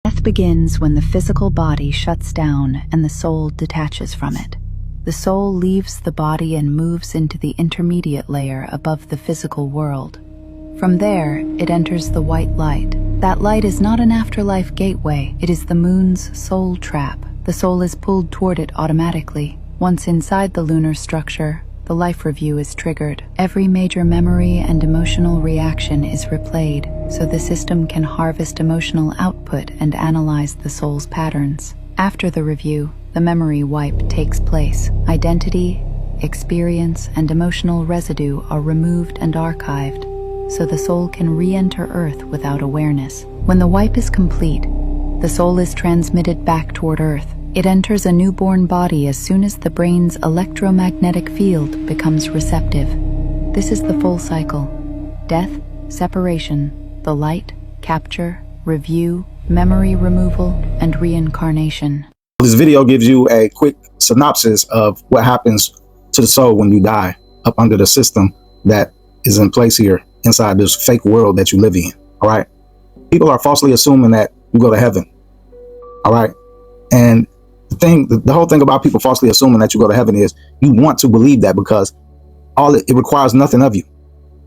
Death begins when the physical body shuts down and the soul detaches from it. The soul leaves the body and moves into the intermediate layer above the physical world. From there, it enters the white light. That light is not an afterlife gateway, it is the moon's soul trap. The soul is pulled toward it automatically. Once inside the lunar structure, the life review is triggered. Every major memory and emotional reaction is replayed, so the system can harvest emotional output and analyze the soul's patterns. After the review, the memory wipe takes place. Identity, experience, and emotional residue are removed and archived, so the soul can re-enter Earth without awareness. When the wipe is complete, the soul is transmitted back toward Earth. It enters a newborn body as soon as the brain's electromagnetic field becomes receptive. This is the full cycle: death, separation, the light, capture, review, memory removal, and reincarnation. This video gives you a quick synopsis of what happens to the soul when you die up under the system that is in place here inside this fake world that you live in. All right. People are falsely assuming that you go to heaven. All right. And the whole thing about people falsely assuming that you go to heaven is you want to believe that because it requires nothing of you.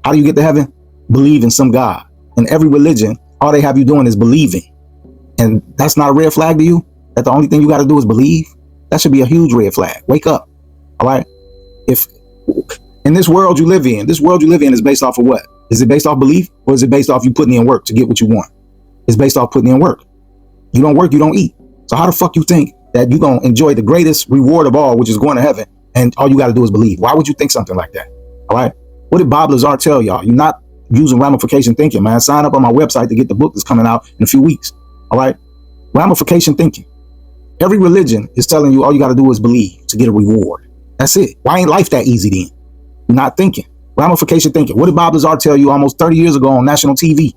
How do you get to heaven? Believe in some God. In every religion, all they have you doing is believing. And that's not a red flag to you? That the only thing you got to do is believe? That should be a huge red flag. Wake up. All right. If in this world you live in, is based off of what? Is it based off belief, or is it based off you putting in work to get what you want? It's based off putting in work. You don't work, you don't eat. So how the fuck you think that you're going to enjoy the greatest reward of all, which is going to heaven, and all you got to do is believe? Why would you think something like that? All right. What did Bob Lazar tell y'all? You're not using ramification thinking, man. Sign up on my website to get the book that's coming out in a few weeks. All right. Ramification thinking. Every religion is telling you all you got to do is believe to get a reward. That's it. Why ain't life that easy then? You're not thinking. Ramification thinking. What did Bob Lazar tell you almost 30 years ago on national TV?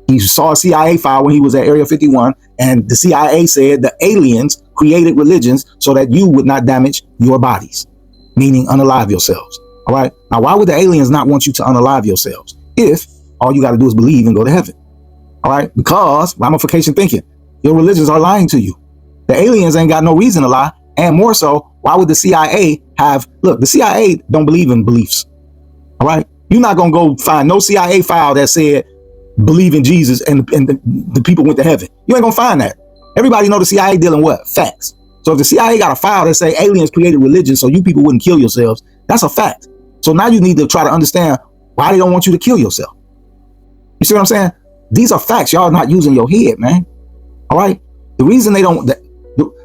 He saw a CIA file when he was at Area 51, and the CIA said the aliens created religions so that you would not damage your bodies, meaning unalive yourselves. All right. Now, why would the aliens not want you to unalive yourselves if all you got to do is believe and go to heaven? All right. Because ramification thinking, your religions are lying to you. The aliens ain't got no reason to lie. And more so, why would the CIA the CIA don't believe in beliefs. All right. You're not going to go find no CIA file that said believe in Jesus and the people went to heaven. You ain't gonna find that. Everybody know the CIA dealing what? Facts. So if the CIA got a file that say aliens created religion so you people wouldn't kill yourselves, that's a fact. So now you need to try to understand why they don't want you to kill yourself. You see what I'm saying? These are facts. Y'all not using your head, man. All right. The reason they don't,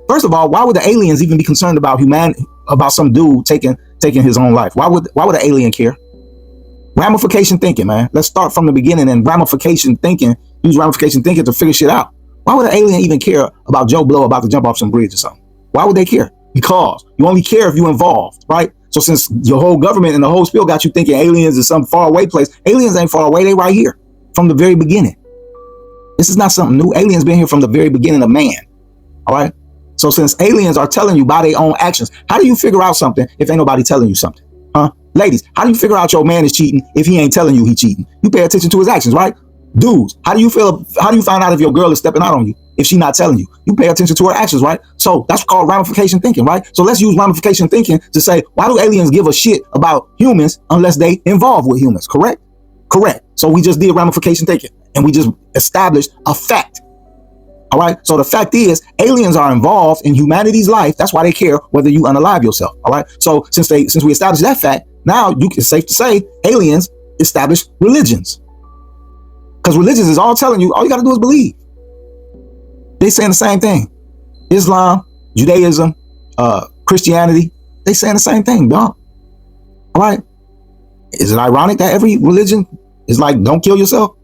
first of all, why would the aliens even be concerned about humanity, about some dude taking his own life? Why would an alien care? Ramification thinking, man. Let's start from the beginning and ramification thinking. Use ramification thinking to figure shit out. Why would an alien even care about Joe Blow about to jump off some bridge or something? Why would they care? Because you only care if you're involved, right? So since your whole government and the whole spiel got you thinking aliens is some far away place, aliens ain't far away. They right here from the very beginning. This is not something new. Aliens been here from the very beginning of man. All right. So since aliens are telling you by their own actions, how do you figure out something if ain't nobody telling you something? Huh? Ladies, how do you figure out your man is cheating if he ain't telling you he cheating? You pay attention to his actions, right? Dudes, how do you find out if your girl is stepping out on you if she's not telling you? You pay attention to her actions, right? So that's called ramification thinking, right? So let's use ramification thinking to say, why do aliens give a shit about humans unless they involve with humans? Correct? Correct. So we just did ramification thinking and we just established a fact. All right. So the fact is aliens are involved in humanity's life. That's why they care whether you unalive yourself. All right. So since we established that fact, now it's safe to say aliens establish religions, because religions is all telling you all you got to do is believe. They saying the same thing. Islam, Judaism, Christianity, they saying the same thing, dog. All right. Is it ironic that every religion is like, don't kill yourself?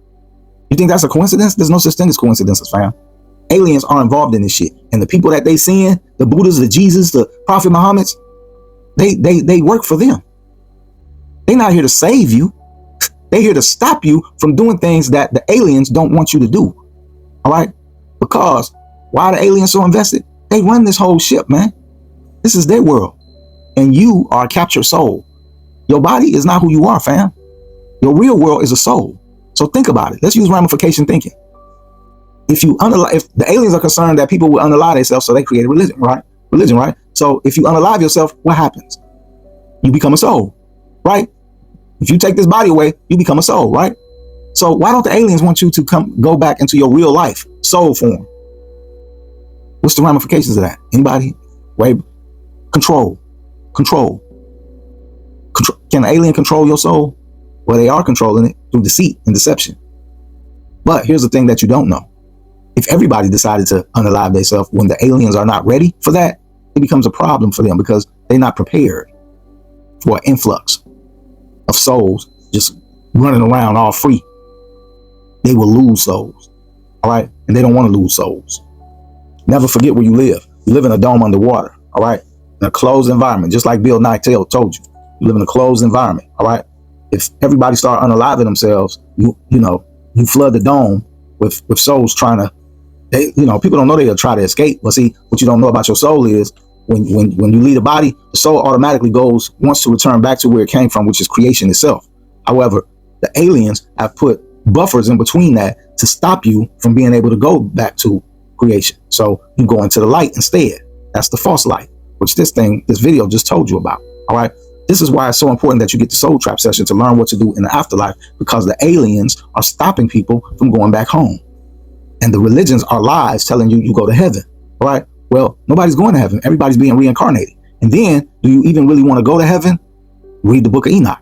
You think that's a coincidence? There's no such thing as coincidences, fam. Aliens are involved in this shit. And the people that they seeing, the Buddhas, the Jesus, the Prophet Muhammad's, they work for them. They're not here to save you. They're here to stop you from doing things that the aliens don't want you to do. All right. Because why are the aliens so invested? They run this whole ship, man. This is their world. And you are a captured soul. Your body is not who you are, fam. Your real world is a soul. So think about it. Let's use ramification thinking. If the aliens are concerned that people will unalive themselves, so they create a religion, right? So if you unalive yourself, what happens? You become a soul, right? If you take this body away, you become a soul, right? So why don't the aliens want you to go back into your real life, soul form? What's the ramifications of that? Anybody? Wait, control. Can an alien control your soul? Well, they are controlling it through deceit and deception. But here's the thing that you don't know. If everybody decided to unalive themselves when the aliens are not ready for that, it becomes a problem for them because they're not prepared for an influx of souls just running around all free. They will lose souls, all right? And they don't want to lose souls. Never forget where you live. You live in a dome underwater, all right? In a closed environment, just like Bill Nye told you. You live in a closed environment, all right? If everybody start unaliving themselves, you flood the dome with souls trying to, people don't know they'll try to escape. But see, what you don't know about your soul is when you leave the body, the soul automatically wants to return back to where it came from, which is creation itself. However, the aliens have put buffers in between that to stop you from being able to go back to creation. So you go into the light instead. That's the false light, which this video just told you about. All right. This is why it's so important that you get the soul trap session to learn what to do in the afterlife, because the aliens are stopping people from going back home. And the religions are lies telling you go to heaven. All right. Well, nobody's going to heaven. Everybody's being reincarnated. And then do you even really want to go to heaven? Read the book of Enoch.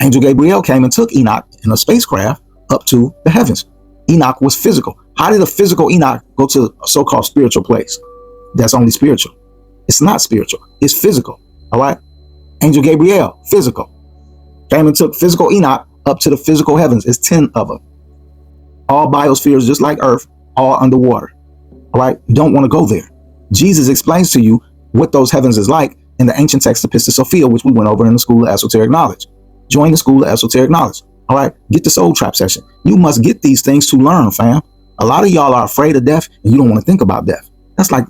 Angel Gabriel came and took Enoch in a spacecraft up to the heavens. Enoch was physical. How did a physical Enoch go to a so-called spiritual place? That's only spiritual. It's not spiritual. It's physical. All right. Angel Gabriel, physical. Came and took physical Enoch up to the physical heavens. It's 10 of them. All biospheres, just like Earth, all underwater. All right. You don't want to go there. Jesus explains to you what those heavens is like in the ancient text of Pistis Sophia, which we went over in the School of Esoteric Knowledge. Join the School of Esoteric Knowledge. All right. Get the soul trap session. You must get these things to learn, fam. A lot of y'all are afraid of death and you don't want to think about death. That's like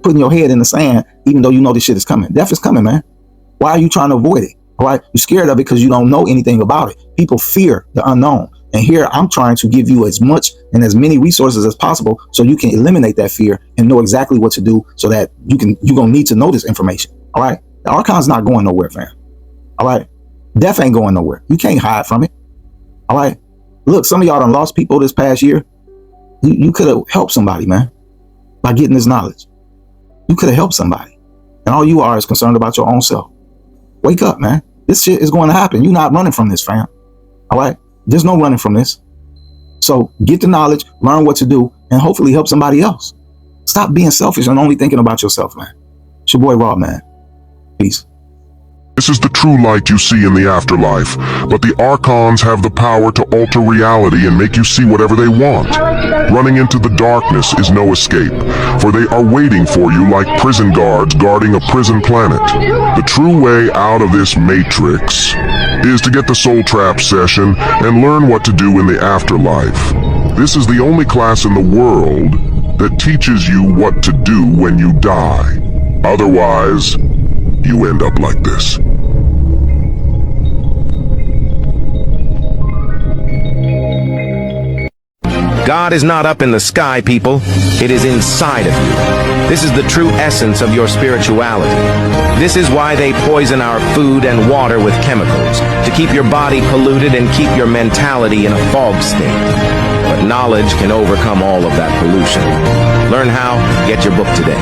putting your head in the sand, even though you know this shit is coming. Death is coming, man. Why are you trying to avoid it? All right. You're scared of it because you don't know anything about it. People fear the unknown. And here I'm trying to give you as much and as many resources as possible so you can eliminate that fear and know exactly what to do so that you're going to need to know this information. All right. The Archon's not going nowhere, fam. All right. Death ain't going nowhere. You can't hide from it. All right. Look, some of y'all done lost people this past year. You could have helped somebody, man, by getting this knowledge. You could have helped somebody. And all you are is concerned about your own self. Wake up, man. This shit is going to happen. You're not running from this, fam. All right. There's no running from this. So get the knowledge, learn what to do, and hopefully help somebody else. Stop being selfish and only thinking about yourself, man. It's your boy Raw, man. Peace. This is the true light you see in the afterlife, but the Archons have the power to alter reality and make you see whatever they want. Running into the darkness is no escape, for they are waiting for you like prison guards guarding a prison planet. The true way out of this matrix is to get the Soul Trap session and learn what to do in the afterlife. This is the only class in the world that teaches you what to do when you die. Otherwise, you end up like this. God is not up in the sky, people. It is inside of you. This is the true essence of your spirituality. This is why they poison our food and water with chemicals, to keep your body polluted and keep your mentality in a fog state. But knowledge can overcome all of that pollution. Learn how. Get your book today.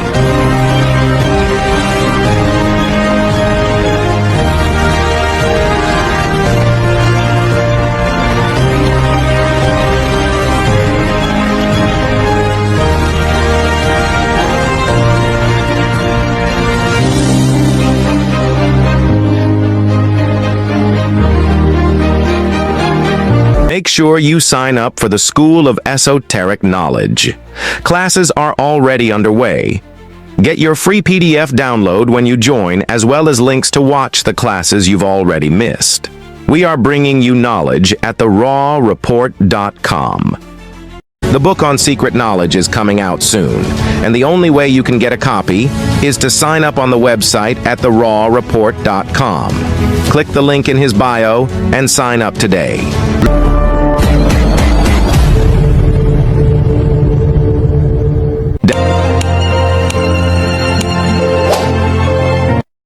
Make sure you sign up for the School of Esoteric Knowledge. Classes are already underway. Get your free PDF download when you join, as well as links to watch the classes you've already missed. We are bringing you knowledge at therawreport.com. The book on secret knowledge is coming out soon, and the only way you can get a copy is to sign up on the website at therawreport.com. Click the link in his bio and sign up today.